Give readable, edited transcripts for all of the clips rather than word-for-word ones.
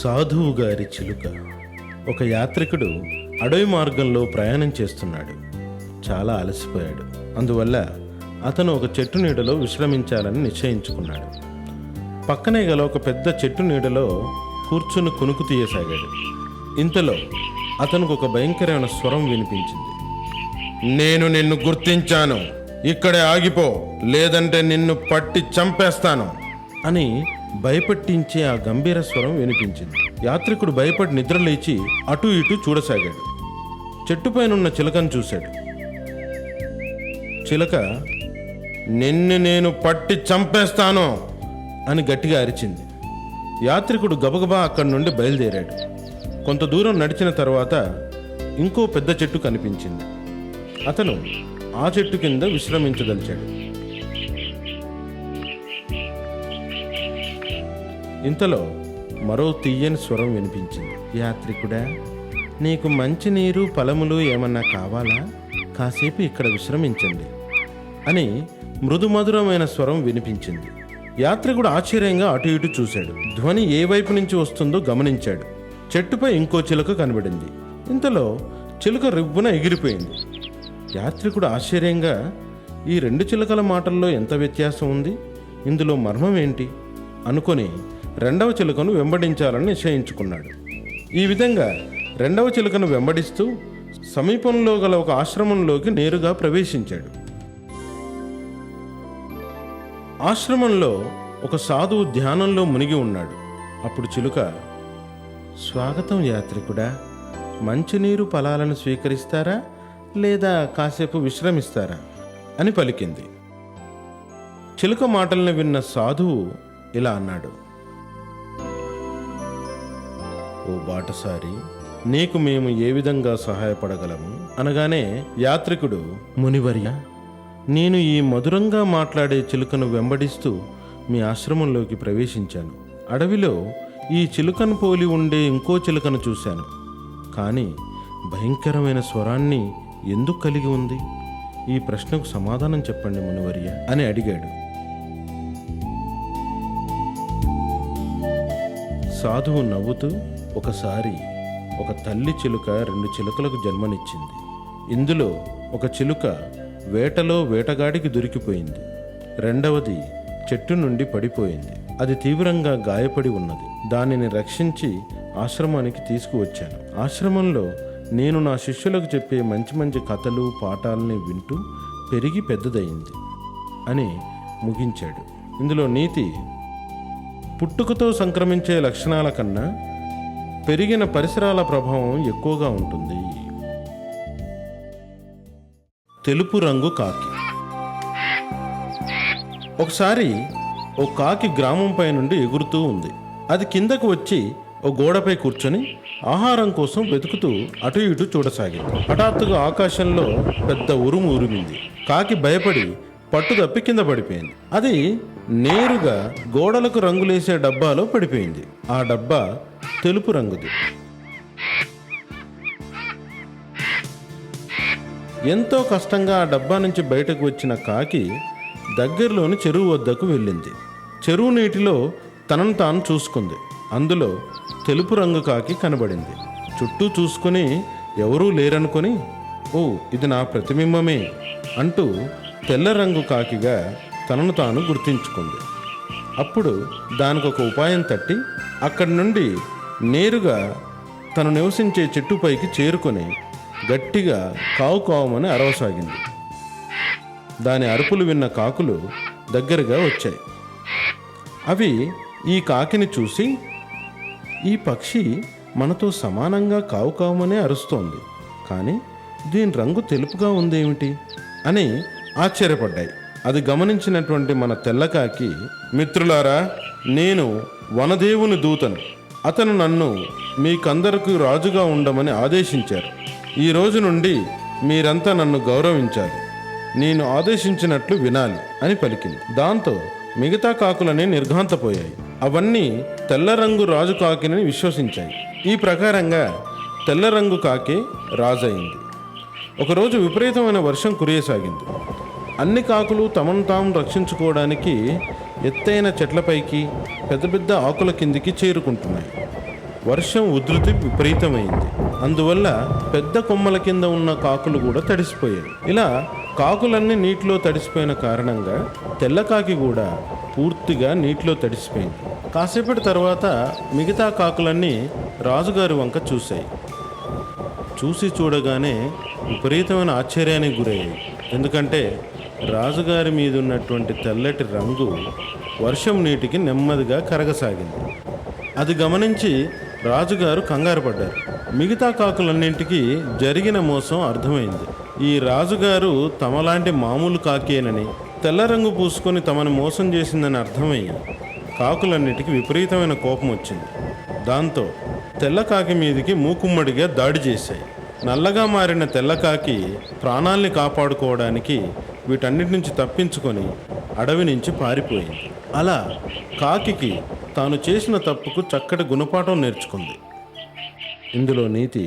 సాధువు గారి చిలుక. ఒక యాత్రికుడు అడవి మార్గంలో ప్రయాణం చేస్తున్నాడు. చాలా అలసిపోయాడు. అందువల్ల అతను ఒక చెట్టు నీడలో విశ్రమించాలని నిశ్చయించుకున్నాడు. పక్కనే గల ఒక పెద్ద చెట్టు నీడలో కూర్చుని కునుకు తీయసాగాడు. ఇంతలో అతనికి ఒక భయంకరమైన స్వరం వినిపించింది. నేను నిన్ను గుర్తించాను, ఇక్కడే ఆగిపో, లేదంటే నిన్ను పట్టి చంపేస్తాను అని భయపెట్టించే ఆ గంభీర స్వరం వినిపించింది. యాత్రికుడు భయపడి నిద్రలేచి అటు ఇటు చూడసాగాడు. చెట్టుపైనున్న చిలకను చూశాడు. చిలక నిన్ను నేను పట్టి చంపేస్తాను అని గట్టిగా అరిచింది. యాత్రికుడు గబగబా అక్కడి నుండి బయలుదేరాడు. కొంత దూరం నడిచిన తర్వాత ఇంకో పెద్ద చెట్టు కనిపించింది. అతను ఆ చెట్టు కింద విశ్రమించదలిచాడు. ఇంతలో మరో తీయని స్వరం వినిపించింది. యాత్రికుడా, నీకు మంచినీరు ఫలములు ఏమన్నా కావాలా? కాసేపు ఇక్కడ విశ్రమించండి అని మృదుమధురమైన స్వరం వినిపించింది. యాత్రికుడు ఆశ్చర్యంగా అటు ఇటు చూశాడు. ధ్వని ఏ వైపు నుంచి వస్తుందో గమనించాడు. చెట్టుపై ఇంకో చిలుక కనబడింది. ఇంతలో చిలుక రివ్వున ఎగిరిపోయింది. యాత్రికుడు ఆశ్చర్యంగా, ఈ రెండు చిలుకల మాటల్లో ఎంత వ్యత్యాసం ఉంది, ఇందులో మర్మం ఏంటి అనుకొని రెండవ చిలుకను వెంబడించాలని నిశ్చయించుకున్నాడు. ఈ విధంగా రెండవ చిలుకను వెంబడిస్తూ సమీపంలో గల ఒక ఆశ్రమంలోకి నేరుగా ప్రవేశించాడు. ఆశ్రమంలో ఒక సాధువు ధ్యానంలో మునిగి ఉన్నాడు. అప్పుడు చిలుక, స్వాగతం యాత్రికుడా, మంచినీరు ఫలాలను స్వీకరిస్తారా లేదా కాసేపు విశ్రమిస్తారా అని పలికింది. చిలుక మాటలను విన్న సాధువు ఇలా అన్నాడు. ఓ బాటసారి, నీకు మేము ఏ విధంగా సహాయపడగలము అనగానే యాత్రికుడు, మునివర్య, నేను ఈ మధురంగా మాట్లాడే చిలుకను వెంబడిస్తూ మీ ఆశ్రమంలోకి ప్రవేశించాను. అడవిలో ఈ చిలుకను పోలి ఉండే ఇంకో చిలుకను చూశాను. కానీ భయంకరమైన స్వరాన్ని ఎందుకు కలిగి ఉంది? ఈ ప్రశ్నకు సమాధానం చెప్పండి మునివర్య అని అడిగాడు. సాధువు నవ్వుతూ, ఒకసారి ఒక తల్లి చిలుక రెండు చిలుకలకు జన్మనిచ్చింది. ఇందులో ఒక చిలుక వేటలో వేటగాడికి దొరికిపోయింది. రెండవది చెట్టు నుండి పడిపోయింది. అది తీవ్రంగా గాయపడి ఉన్నది. దానిని రక్షించి ఆశ్రమానికి తీసుకువచ్చాను. ఆశ్రమంలో నేను నా శిష్యులకు చెప్పే మంచి మంచి కథలు పాఠాలని వింటూ పెరిగి పెద్దదయింది అని ముగించాడు. ఇందులో నీతి, పుట్టుకతో సంక్రమించే లక్షణాల కన్నా పెరిగిన పరిసరాల ప్రభావం ఎక్కువగా ఉంటుంది. తెలుపు రంగు కాకి. ఒకసారి ఓ కాకి గ్రామంపై నుండి ఎగురుతూ ఉంది. అది కిందకు వచ్చి ఓ గోడపై కూర్చొని ఆహారం కోసం వెతుకుతూ అటు ఇటు చూడసాగింది. హఠాత్తుగా ఆకాశంలో పెద్ద ఉరుము ఉరిమింది. కాకి భయపడి పట్టుదప్పి కింద పడిపోయింది. అది నేరుగా గోడలకు రంగులేసే డబ్బాలో పడిపోయింది. ఆ డబ్బా తెలుపు రంగుది. ఎంతో కష్టంగా ఆ డబ్బా నుంచి బయటకు వచ్చిన కాకి దగ్గరలోని చెరువు వద్దకు వెళ్ళింది. చెరువు నీటిలో తనను తాను చూసుకుంది. అందులో తెలుపు రంగు కాకి కనబడింది. చుట్టూ చూసుకుని ఎవరూ లేరనుకొని, ఓ, ఇది నా ప్రతిబింబమే అంటూ తెల్ల రంగు కాకిగా తనను తాను గుర్తించుకుంది. అప్పుడు దానికి ఒక ఉపాయం తట్టి అక్కడి నుండి నేరుగా తను నివసించే చెట్టుపైకి చేరుకొని గట్టిగా కావు కావుమని అరవసాగింది. దాని అరుపులు విన్న కాకులు దగ్గరగా వచ్చాయి. అవి ఈ కాకిని చూసి, ఈ పక్షి మనతో సమానంగా కావు కావుమనే అరుస్తోంది, కానీ దీని రంగు తెలుపుగా ఉందేమిటి అని ఆశ్చర్యపడ్డాయి. అది గమనించినటువంటి మన తెల్లకాకి, మిత్రులారా, నేను వనదేవుని దూతను. అతను నన్ను మీకందరికీ రాజుగా ఉండమని ఆదేశించారు. ఈ రోజు నుండి మీరంతా నన్ను గౌరవించాలి, నేను ఆదేశించినట్లు వినాలి అని పలికింది. దాంతో మిగతా కాకులని నిర్ఘాంతపోయాయి. అవన్నీ తెల్ల రంగు రాజు కాకిని విశ్వసించాయి. ఈ ప్రకారంగా తెల్ల రంగు కాకి రాజయింది. ఒకరోజు విపరీతమైన వర్షం కురియసాగింది. అన్ని కాకులు తమను తాము రక్షించుకోవడానికి ఎత్తైన చెట్లపైకి, పెద్ద పెద్ద ఆకుల కిందికి చేరుకుంటున్నాయి. వర్షం ఉధృతి విపరీతమైంది. అందువల్ల పెద్ద కొమ్మల కింద ఉన్న కాకులు కూడా తడిసిపోయాయి. ఇలా కాకులన్నీ నీటిలో తడిసిపోయిన కారణంగా తెల్లకాకి కూడా పూర్తిగా నీటిలో తడిసిపోయింది. కాసేపటి తర్వాత మిగతా కాకులన్నీ రాజుగారి వంక చూశాయి. చూసి చూడగానే విపరీతమైన ఆశ్చర్యానికి గురయ్యాయి. ఎందుకంటే రాజుగారి మీద ఉన్నటువంటి తెల్లటి రంగు వర్షం నీటికి నెమ్మదిగా కరగసాగింది. అది గమనించి రాజుగారు కంగారు పడ్డారు. మిగతా కాకులన్నింటికి జరిగిన మోసం అర్థమైంది. ఈ రాజుగారు తమలాంటి మామూలు కాకేనని, తెల్ల రంగు పూసుకొని తమను మోసం చేసిందని అర్థమయ్యి కాకులన్నిటికీ విపరీతమైన కోపం వచ్చింది. దాంతో తెల్లకాకి మీదికి మూకుమ్మడిగా దాడి చేశాయి. నల్లగా మారిన తెల్లకాకి ప్రాణాల్ని కాపాడుకోవడానికి వీటన్నిటి నుంచి తప్పించుకొని అడవి నుంచి పారిపోయింది. అలా కాకికి తాను చేసిన తప్పుకు చక్కటి గుణపాఠం నేర్చుకుంది. ఇందులో నీతి,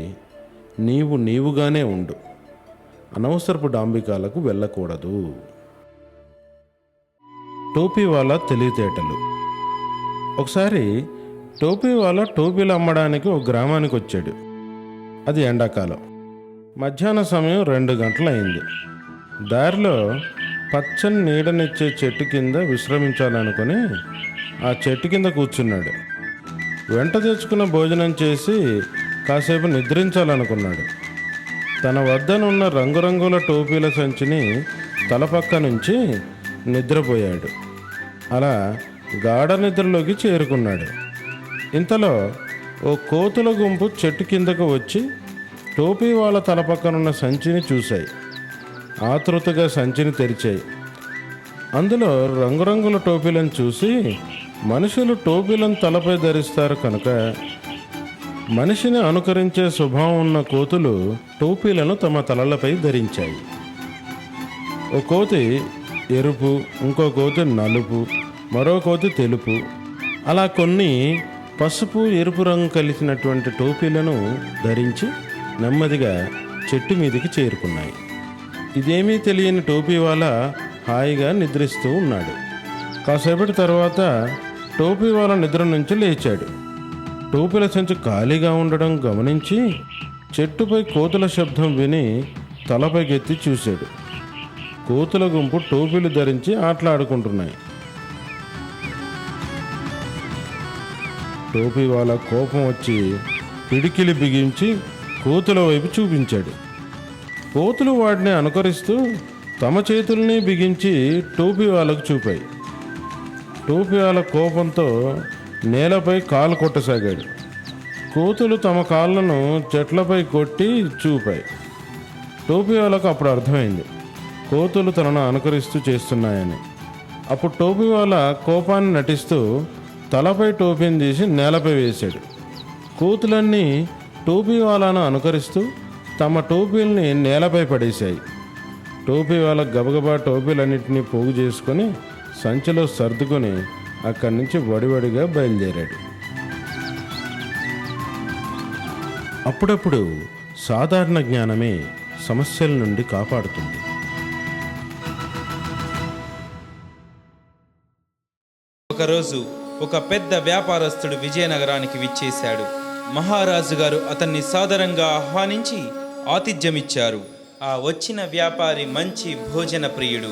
నీవు నీవుగానే ఉండు, అనవసరపు డాంబికాలకు వెళ్ళకూడదు. టోపీవాలా తెలివితేటలు. ఒకసారి టోపీవాలా టోపీలు అమ్మడానికి ఒక గ్రామానికి వచ్చాడు. అది ఎండాకాలం. మధ్యాహ్న సమయం 2 గంటలైంది. దారిలో పచ్చని నీడనిచ్చే చెట్టు కింద విశ్రమించాలనుకుని ఆ చెట్టు కింద కూర్చున్నాడు. వెంట తెచ్చుకున్న భోజనం చేసి కాసేపు నిద్రించాలనుకున్నాడు. తన వద్దనున్న రంగురంగుల టోపీల సంచిని తలపక్క నుంచి నిద్రపోయాడు. అలా గాఢ నిద్రలోకి చేరుకున్నాడు. ఇంతలో ఓ కోతుల గుంపు చెట్టు కిందకు వచ్చి టోపీ వాళ్ళ తలపక్కనున్న సంచిని చూశాయి. ఆతృతగా సంచిని తెరిచాయి. అందులో రంగురంగుల టోపీలను చూసి, మనుషులు టోపీలను తలపై ధరిస్తారు కనుక మనిషిని అనుకరించే స్వభావం ఉన్న కోతులు టోపీలను తమ తలలపై ధరించాయి. ఓ కోతి ఎరుపు, ఇంకో కోతి నలుపు, మరో కోతి తెలుపు, అలా కొన్ని పసుపు ఎరుపు రంగు కలిసినటువంటి టోపీలను ధరించి నెమ్మదిగా చెట్టు మీదికి చేరుకున్నాయి. ఇదేమీ తెలియని టోపీవాలా హాయిగా నిద్రిస్తూ ఉన్నాడు. కాసేపటి తర్వాత టోపీవాలా నిద్ర నుంచి లేచాడు. టోపీల సంచి ఖాళీగా ఉండడం గమనించి చెట్టుపై కోతుల శబ్దం విని తలపైకెత్తి చూశాడు. కోతుల గుంపు టోపీలు ధరించి ఆటలాడుకుంటున్నాయి. టోపీవాలా కోపం వచ్చి పిడికిలి బిగించి కోతుల వైపు చూపించాడు. కోతులు వాటిని అనుకరిస్తూ తమ చేతుల్ని బిగించి టోపీవాలకు చూపాయి. టోపీవాల కోపంతో నేలపై కాలు కొట్టసాగాడు. కోతులు తమ కాళ్ళను చెట్లపై కొట్టి చూపాయి. టోపీవాలకు అప్పుడు అర్థమైంది, కోతులు తనను అనుకరిస్తూ చేస్తున్నాయని. అప్పుడు టోపీవాలా కోపాన్ని నటిస్తూ తలపై టోపీని తీసి నేలపై వేశాడు. కోతులన్నీ టోపీవాలాను అనుకరిస్తూ తమ టోపీల్ని నేలపై పడేశాయి. టోపీవాలా గబగబా టోపీలన్నింటినీ పోగు చేసుకొని సంచిలో సర్దుకొని అక్కడి నుంచి వడివడిగా బయలుదేరాడు. అప్పుడప్పుడు సాధారణ జ్ఞానమే సమస్యల నుండి కాపాడుతుంది. ఒకరోజు ఒక పెద్ద వ్యాపారస్తుడు విజయనగరానికి విచ్చేశాడు. మహారాజు గారు అతన్ని సాదరంగా ఆహ్వానించి ఆతిథ్యమిచ్చారు. ఆ వచ్చిన వ్యాపారి మంచి భోజన ప్రియుడు.